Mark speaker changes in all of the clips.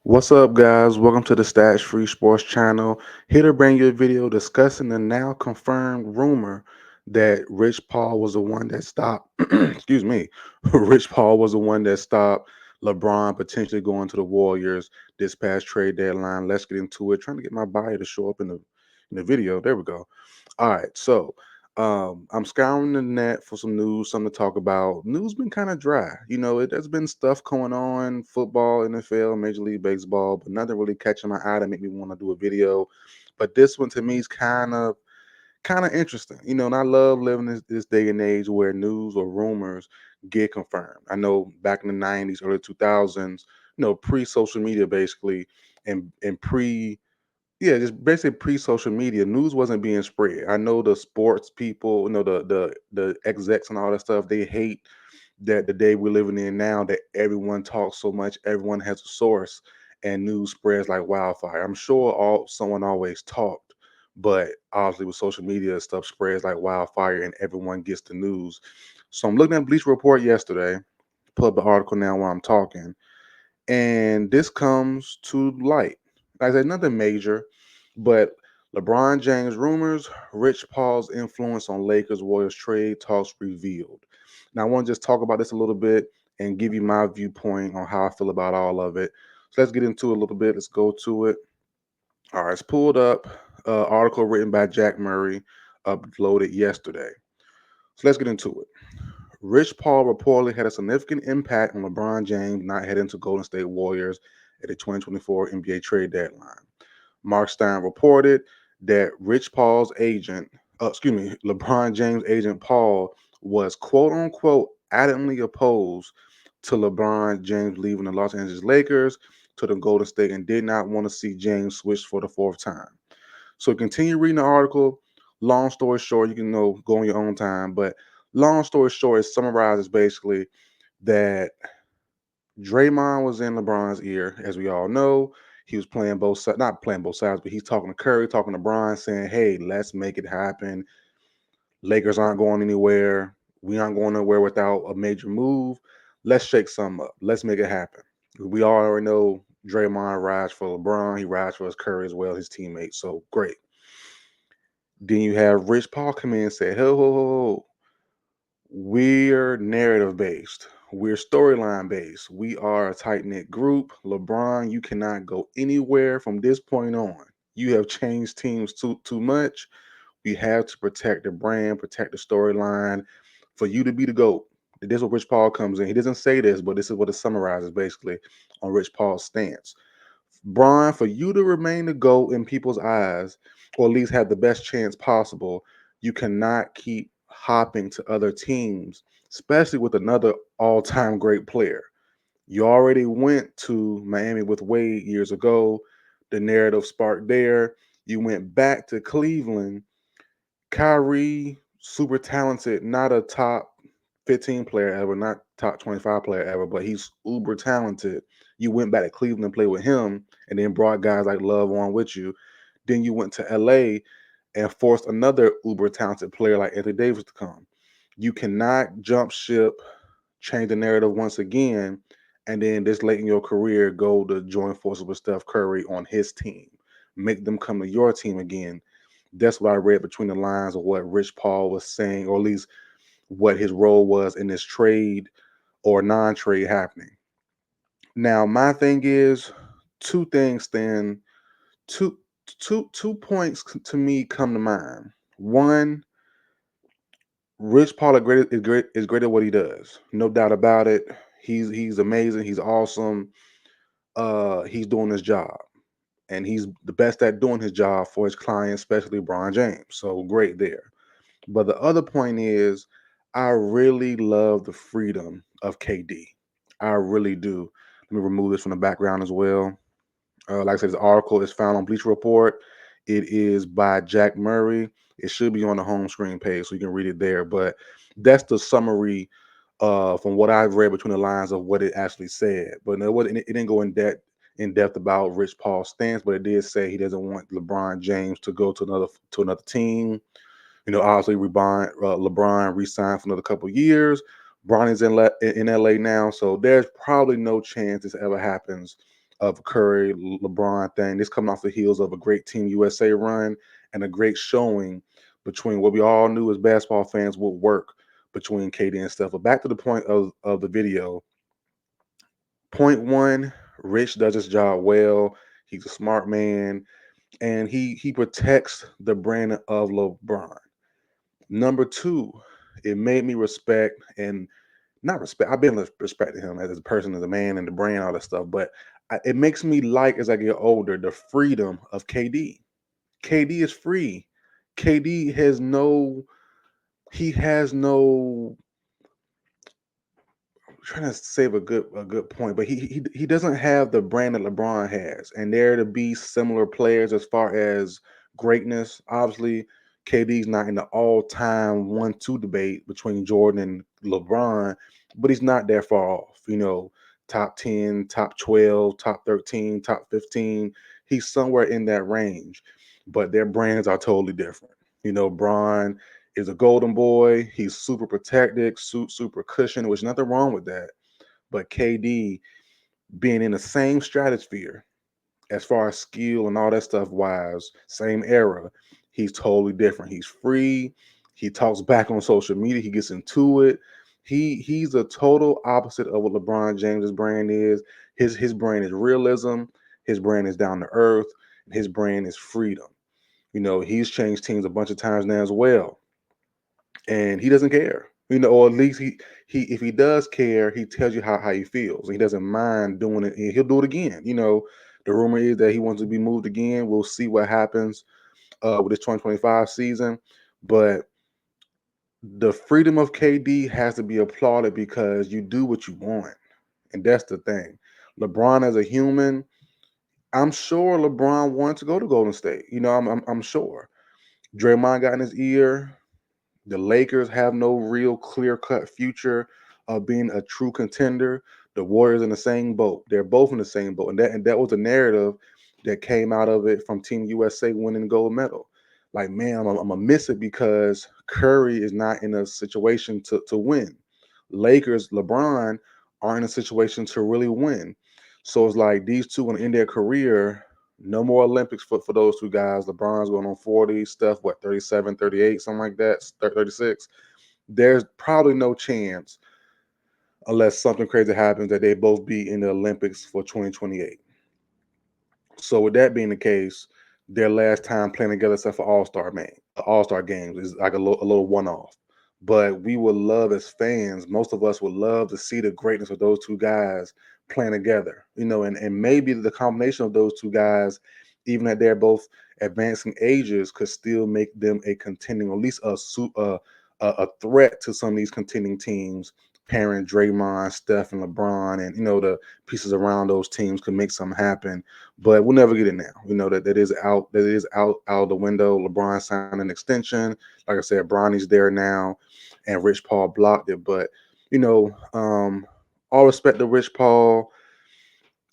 Speaker 1: What's up, guys? Welcome to the Stats Free Sports channel. Here to bring you a video discussing the now confirmed rumor that Rich Paul was the one that stopped. excuse me, Rich Paul was the one that stopped LeBron potentially going to the Warriors this past trade deadline. Let's get into it. Trying to get my bio to show up in the video. There we go. All right, so I'm scouring the net for some news, something to talk about. News been kind of dry. There's been stuff going on, football, NFL, Major League Baseball, but nothing really catching my eye to make me want to do a video. But this one to me is kind of interesting. And I love living this day and age where news or rumors get confirmed. I know back in the '90s, early 2000s, pre-social media basically, and pre yeah, just basically pre-social media, news wasn't being spread. I know the sports people, the execs and all that stuff, they hate that the day we're living in now that everyone talks so much, everyone has a source, and news spreads like wildfire. I'm sure all someone always talked, but obviously with social media, stuff spreads like wildfire, and everyone gets the news. So I'm looking at Bleacher Report yesterday. Pull up the article now while I'm talking, and this comes to light. Like I said, nothing major, but LeBron James rumors, Rich Paul's influence on Lakers Warriors trade talks revealed. Now, I want to just talk about this a little bit and give you my viewpoint on how I feel about all of it. So let's get into it a little bit. Let's go to it. All right, it's pulled up. Article written by Jack Murray, uploaded yesterday. So let's get into it. Rich Paul reportedly had a significant impact on LeBron James not heading to Golden State Warriors at the 2024 NBA trade deadline. Mark Stein reported that LeBron James' agent Paul was quote unquote adamantly opposed to LeBron James leaving the Los Angeles Lakers to the Golden State and did not want to see James switch for the fourth time. So continue reading the article. Long story short, you can go on your own time, but long story short, it summarizes basically that Draymond was in LeBron's ear, as we all know. He was playing both sides, not playing both sides, but he's talking to Curry, talking to Bron, saying, "Hey, let's make it happen. Lakers aren't going anywhere. We aren't going nowhere without a major move. Let's shake something up. Let's make it happen." We already know Draymond rides for LeBron. He rides for his Curry as well, his teammates. So great. Then you have Rich Paul come in and say, "Ho, ho, ho, ho. We're narrative based. We're storyline based. We are a tight knit group. LeBron, you cannot go anywhere from this point on. You have changed teams too much. We have to protect the brand, protect the storyline for you to be the GOAT." This is where Rich Paul comes in. He doesn't say this, but this is what it summarizes basically on Rich Paul's stance. Bron, for you to remain the GOAT in people's eyes, or at least have the best chance possible, you cannot keep hopping to other teams, especially with another all-time great player. You already went to Miami with Wade years ago. The narrative sparked there. You went back to Cleveland. Kyrie, super talented, not a top 15 player ever, not top 25 player ever, but he's uber talented. You went back to Cleveland and played with him and then brought guys like Love on with you. Then you went to LA and forced another uber talented player like Anthony Davis to come. You cannot jump ship, change the narrative once again, and then this late in your career go to join forces with Steph Curry on his team. Make them come to your team again. That's what I read between the lines of what Rich Paul was saying, or at least what his role was in this trade or non-trade happening. Now, my thing is two things. Then two two points to me come to mind. One, Rich Paul is great at what he does, no doubt about it. He's amazing. He's awesome. He's doing his job, and he's the best at doing his job for his clients, especially LeBron James. So great there. But the other point is, I really love the freedom of KD. I really do. Let me remove this from the background as well. Like I said, this article is found on Bleacher Report. It is by Jack Murray. It should be on the home screen page, so you can read it there. But that's the summary from what I've read between the lines of what it actually said. But it didn't go in depth about Rich Paul's stance, but it did say he doesn't want LeBron James to go to another team. Obviously, LeBron re-signed for another couple of years. Bron is in LA now, so there's probably no chance this ever happens of Curry LeBron thing. This coming off the heels of a great Team USA run and a great showing between what we all knew as basketball fans would work between KD and Steph. But back to the point of the video. Point one, Rich does his job well. He's a smart man, and he protects the brand of LeBron. Number two, it made me respect and not respect. I've been respecting him as a person, as a man, and the brand, all that stuff. But it makes me like as I get older the freedom of KD. KD is free. KD has no. He has no. I'm trying to save a good point, but he doesn't have the brand that LeBron has, and there to be similar players as far as greatness. Obviously, KD's not in the all-time 1-2 debate between Jordan and LeBron, but he's not that far off. Top 10, top 12, top 13, top 15. He's somewhere in that range, but their brands are totally different. Bron is a golden boy. He's super protected, super cushioned, which nothing wrong with that. But KD being in the same stratosphere as far as skill and all that stuff wise, same era, he's totally different. He's free. He talks back on social media. He gets into it. He's a total opposite of what LeBron James's brand is. His brand is realism. His brand is down to earth. His brand is freedom. He's changed teams a bunch of times now as well, and he doesn't care. Or at least he if he does care, he tells you how he feels. He doesn't mind doing it, and he'll do it again. The rumor is that he wants to be moved again. We'll see what happens with this 2025 season, but the freedom of KD has to be applauded because you do what you want, and that's the thing. LeBron as a human, I'm sure LeBron wanted to go to Golden State. I'm sure. Draymond got in his ear. The Lakers have no real clear-cut future of being a true contender. The Warriors in the same boat. They're both in the same boat, and that was a narrative that came out of it from Team USA winning the gold medal. Like, man, I'm gonna miss it because Curry is not in a situation to win. Lakers, LeBron are in a situation to really win. So it's like these two in their career, no more Olympics for those two guys. LeBron's going on 40, Steph, 37, 38, something like that, 36. There's probably no chance, unless something crazy happens, that they both be in the Olympics for 2028. So with that being the case, their last time playing together, except for All-Star games, is like a little one-off. But we would love as fans, most of us would love to see the greatness of those two guys playing together. And maybe the combination of those two guys, even at they're both advancing ages, could still make them a contending, or at least a threat to some of these contending teams. Pairing Draymond, Steph, and LeBron, and the pieces around those teams could make something happen. But we'll never get it now. That is out. That is out the window. LeBron signed an extension. Like I said, Bronny's there now, and Rich Paul blocked it. But all respect to Rich Paul.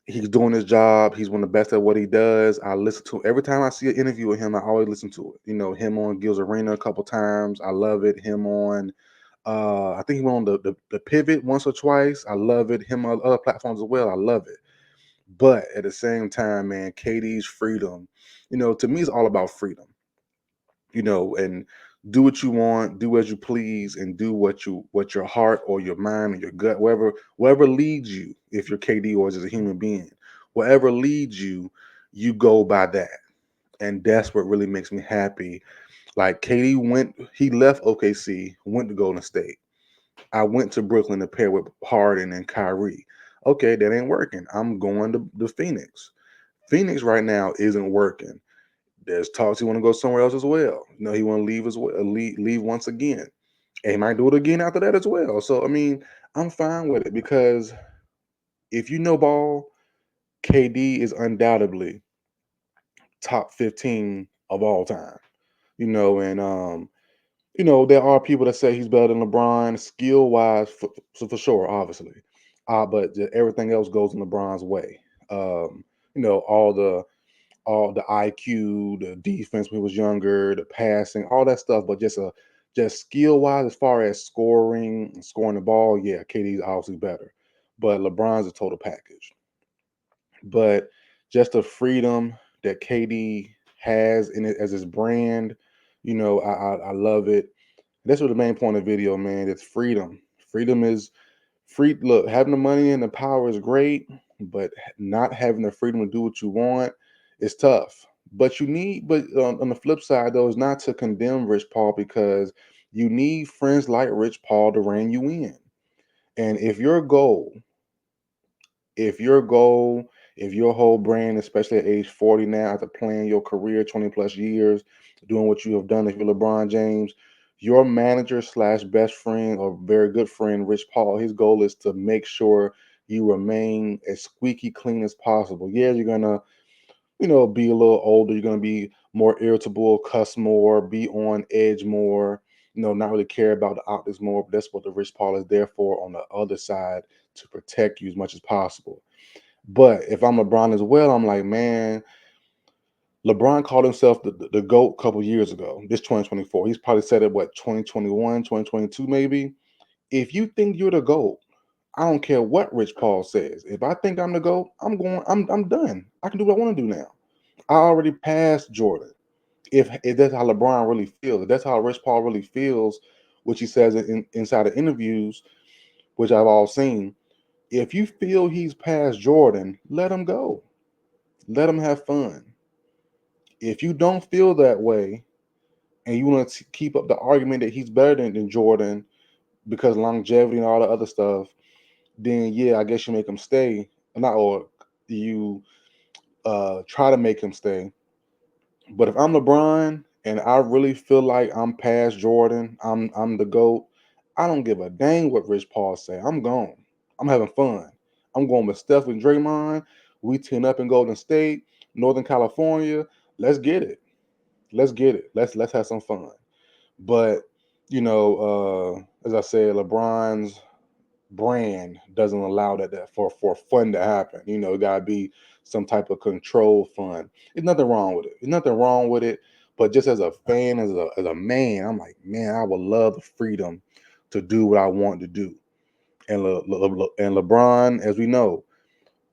Speaker 1: He's doing his job. He's one of the best at what he does. I listen to every time I see an interview with him. I always listen to it. Him on Gil's Arena a couple times. I love it. Him on I think he went on the Pivot once or twice. I love it. Him on other platforms as well. I love it. But at the same time, man, KD's freedom, to me, it's all about freedom. And do what you want, do as you please, and do what your heart or your mind or your gut, wherever leads you. If you're KD or as a human being, wherever leads you, you go by that, and that's what really makes me happy. Like he left OKC, went to Golden State. I went to Brooklyn to pair with Harden and Kyrie. Okay, that ain't working. I'm going to Phoenix. Phoenix right now isn't working. There's talks he want to go somewhere else as well. He want to leave as well, leave once again. And he might do it again after that as well. So I mean, I'm fine with it because if you know ball, KD is undoubtedly top 15 of all time. And there are people that say he's better than LeBron skill wise, for sure, obviously. But everything else goes in LeBron's way. Um, all the IQ, the defense when he was younger, the passing, all that stuff. But just skill wise, as far as scoring the ball, yeah, KD's obviously better. But LeBron's a total package. But just the freedom that KD has in it as his brand, I love it. That's what the main point of the video, man. It's freedom. Freedom is free. Look, having the money and the power is great, but not having the freedom to do what you want is tough. But on the flip side, though, is not to condemn Rich Paul, because you need friends like Rich Paul to rein you in. And if your goal, if your whole brand, especially at age 40 now, after playing your career 20 plus years, doing what you have done, if you're LeBron James, your manager slash best friend or very good friend, Rich Paul, his goal is to make sure you remain as squeaky clean as possible. Yeah, you're gonna, be a little older, you're gonna be more irritable, cuss more, be on edge more, not really care about the optics more. But that's what the Rich Paul is there for on the other side, to protect you as much as possible. But if I'm LeBron as well, I'm like, man, LeBron called himself the GOAT a couple years ago, this 2024. He's probably said it, what, 2021, 2022, maybe? If you think you're the GOAT, I don't care what Rich Paul says. If I think I'm the GOAT, I'm done. I can do what I want to do now. I already passed Jordan. If that's how LeBron really feels, if that's how Rich Paul really feels, which he says inside of interviews, which I've all seen, if you feel he's past Jordan, let him go. Let him have fun. If you don't feel that way and you want to keep up the argument that he's better than Jordan because longevity and all the other stuff, then yeah, I guess you make him stay. Not or you try to make him stay. But if I'm LeBron and I really feel like I'm past Jordan, I'm the GOAT, I don't give a dang what Rich Paul say. I'm gone. I'm having fun. I'm going with Steph and Draymond. We team up in Golden State, Northern California. Let's get it. Let's get it. Let's have some fun. But as I said, LeBron's brand doesn't allow that for fun to happen. It gotta be some type of controlled fun. There's nothing wrong with it. There's nothing wrong with it. But just as a fan, as a man, I'm like, man, I would love the freedom to do what I want to do. And LeBron, as we know,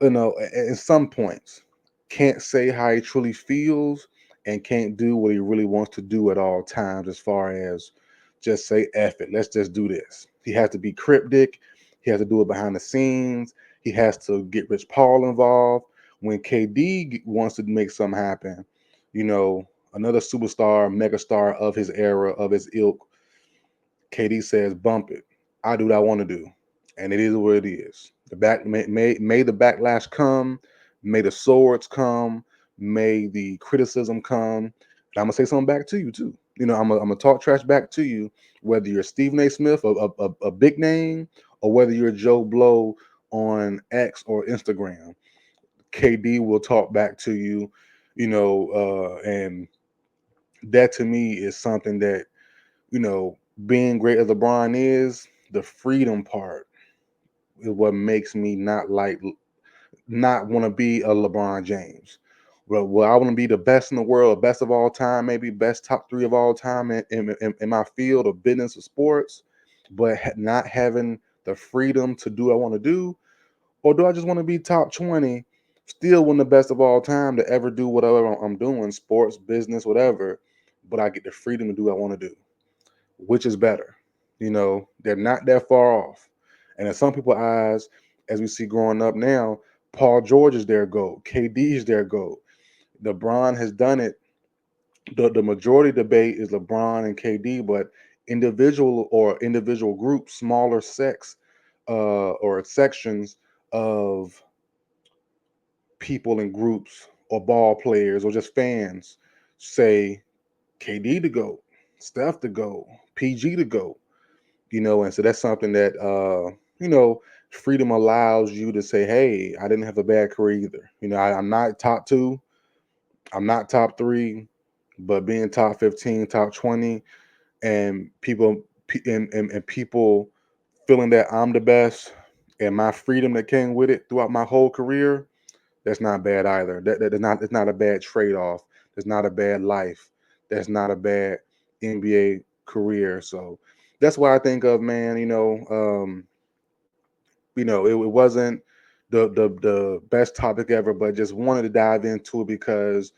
Speaker 1: at some points, can't say how he truly feels and can't do what he really wants to do at all times, as far as just say, F it, let's just do this. He has to be cryptic. He has to do it behind the scenes. He has to get Rich Paul involved. When KD wants to make something happen, another superstar, megastar of his era, of his ilk, KD says, "Bump it. I do what I want to do, and it is what it is. The back may the backlash come, may the swords come, may the criticism come. And I'm gonna say something back to you too. I'm gonna talk trash back to you, whether you're Stephen A. Smith, a big name, or whether you're Joe Blow on X or Instagram. KD will talk back to you, and that to me is something that being great as LeBron is, the freedom part is what makes me not want to be a LeBron James. Well, I want to be the best in the world, best of all time, maybe best top three of all time in my field of business or sports, but not having the freedom to do what I want to do, or do I just want to be top 20, still one of the best of all time to ever do whatever I'm doing, sports, business, whatever, but I get the freedom to do what I want to do. Which is better? They're not that far off. And in some people's eyes, as we see growing up now, Paul George is their GOAT, KD is their GOAT. LeBron has done it. The majority debate is LeBron and KD, but individual groups, smaller or sections of people and groups or ball players or just fans say KD to go, Steph to go, PG to go. And so that's something that you know freedom allows you to say, hey, I didn't have a bad career either. I'm not top two, I'm not top three, but being top 15, top 20, and and people feeling that I'm the best, and my freedom that came with it throughout my whole career, that's not bad either. That's not, it's not a bad trade-off. That's not a bad life. That's not a bad NBA career. So that's what I think of, man. It wasn't the best topic ever, but just wanted to dive into it because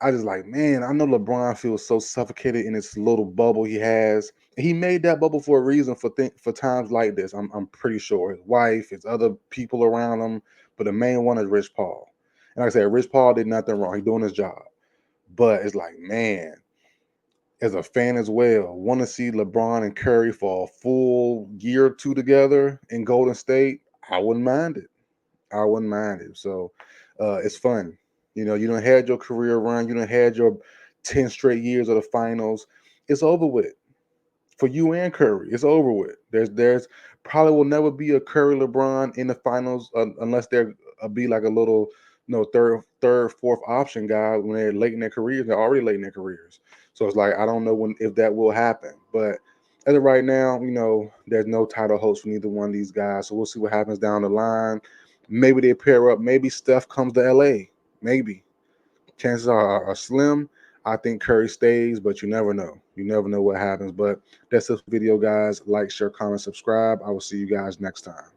Speaker 1: I just like, man, I know LeBron feels so suffocated in this little bubble he has. He made that bubble for a reason for times like this. I'm pretty sure his wife, his other people around him, but the main one is Rich Paul. And like I said, Rich Paul did nothing wrong. He's doing his job. But it's like, man, as a fan as well, want to see LeBron and Curry for a full year or two together in Golden State. I wouldn't mind it. I wouldn't mind it. So it's fun. You know, you done had your career run. You done had your 10 straight years of the finals. It's over with for you and Curry. It's over with. There's probably will never be a Curry LeBron in the finals unless there be like a little third, fourth option guy when they're late in their careers. They're already late in their careers. So it's like I don't know when if that will happen. But as of right now, there's no title hopes for neither one of these guys. So we'll see what happens down the line. Maybe they pair up. Maybe Steph comes to LA. Maybe. Chances are slim. I think Curry stays, but you never know. You never know what happens. But that's this video, guys. Like, share, comment, subscribe. I will see you guys next time.